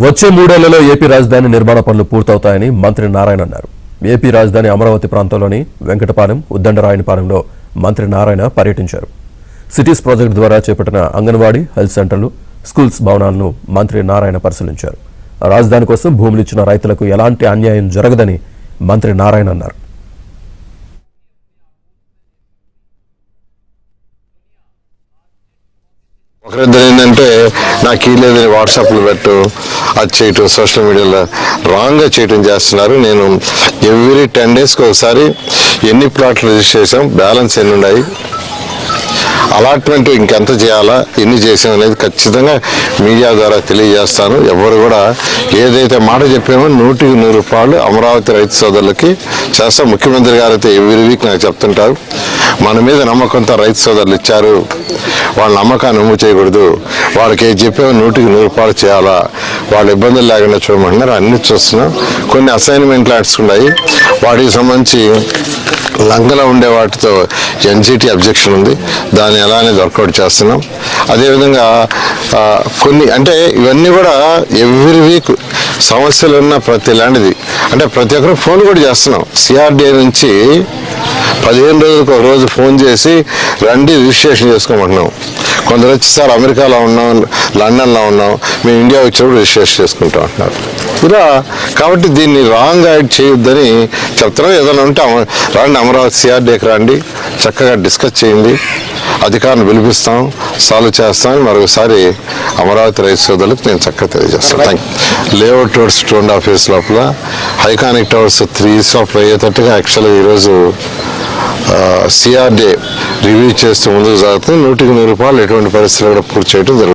వచ్చే 3 ఏళ్లలో ఏపీ రాజధాని నిర్మాణ పనులు పూర్తవుతాయని మంత్రి నారాయణ అన్నారు. ఏపీ రాజధాని అమరావతి ప్రాంతంలోని వెంకటపాలెం, ఉద్దండరాయనిపాలెంలో మంత్రి నారాయణ పర్యటించారు. సిటీస్ ప్రాజెక్టు ద్వారా చేపట్టిన అంగన్వాడీ, హెల్త్ సెంటర్లు, స్కూల్స్ భవనాలను మంత్రి నారాయణ పరిశీలించారు. రాజధాని కోసం భూములు ఇచ్చిన రైతులకు ఎలాంటి అన్యాయం జరగదని మంత్రి నారాయణ అన్నారు. ఒకరిద్దరు ఏంటంటే నాకు ఈ లేదని వాట్సాప్లో పెట్టు, అది చేయటం, సోషల్ మీడియాలో రాంగ్గా చేయటం చేస్తున్నారు. నేను ఎవ్రీ 10 డేస్కి ఒకసారి ఎన్ని ప్లాట్లు రిజిస్టర్ చేసాం, బ్యాలెన్స్ ఎన్ని ఉన్నాయి, అలాట్మెంట్ ఇంకెంత చేయాలా, ఎన్ని చేసాం అనేది ఖచ్చితంగా మీడియా ద్వారా తెలియజేస్తాను. ఎవరు కూడా ఏదైతే మాట చెప్పామో 100కి 100 రూపాయలు అమరావతి రైతు సోదరులకి చేస్తాం. ముఖ్యమంత్రి గారు అయితే ఎవ్రీ వీక్ నాకు చెప్తుంటారు, మన మీద నమ్మకంతో రైతు సోదరులు ఇచ్చారు, వాళ్ళ నమ్మకాన్ని నమ్ము చేయకూడదు, వాళ్ళకి ఏది చెప్పామో 100కి 100 రూపాయలు చేయాలా, వాళ్ళ ఇబ్బందులు లేకుండా చూడమంటున్నారు. అన్ని చూస్తున్నాం. కొన్ని అసైన్మెంట్ ల్యాండ్స్ ఉన్నాయి, వాటికి సంబంధించి లంకలో ఉండే వాటితో ఎన్జిటి అబ్జెక్షన్ ఉంది, దాన్ని ఎలా అనేది వర్కౌట్ చేస్తున్నాం. అదేవిధంగా కొన్ని అంటే ఇవన్నీ కూడా ఎవ్రీ వీక్ సమస్యలు ఉన్న ప్రతి ల్యాండ్ది అంటే ప్రతి ఒక్కరు ఫోన్ కూడా చేస్తున్నాం. సిఆర్డిఏ నుంచి 15 రోజులకు ఒక రోజు ఫోన్ చేసి రండి రిజిస్ట్రేషన్ చేసుకోమంటున్నాం. కొందరు వచ్చి సార్ అమెరికాలో ఉన్నాం, లండన్లో ఉన్నాం, మేము ఇండియా వచ్చినప్పుడు రిజిస్ట్రేషన్ చేసుకుంటాం అంటున్నారు. ఇలా కాబట్టి దీన్ని రాంగ్ యాడ్ చేయొద్దని చెప్తున్నాం. ఏదైనా ఉంటే రండి అమరావతి సిఆర్డీకి రండి, చక్కగా డిస్కస్ చేయండి, అధికారులను పిలిపిస్తాం, సాల్వ్ చేస్తాం. మరొకసారి అమరావతి రైతు సోదరులకు నేను చక్కగా తెలియజేస్తాను. Thank you. Layout towers 2.5 years లోపల, ఐకానిక్ టవర్స్ 3 years లోపల అయ్యేటట్టుగా యాక్చువల్గా ఈరోజు సిఆర్డీ రివ్యూ చేస్తూ ముందుకు సాగుతుంది. 100కి 100 రూపాయలు ఎటువంటి పరిస్థితులు కూడా పూర్తి చేయడం జరుగుతుంది.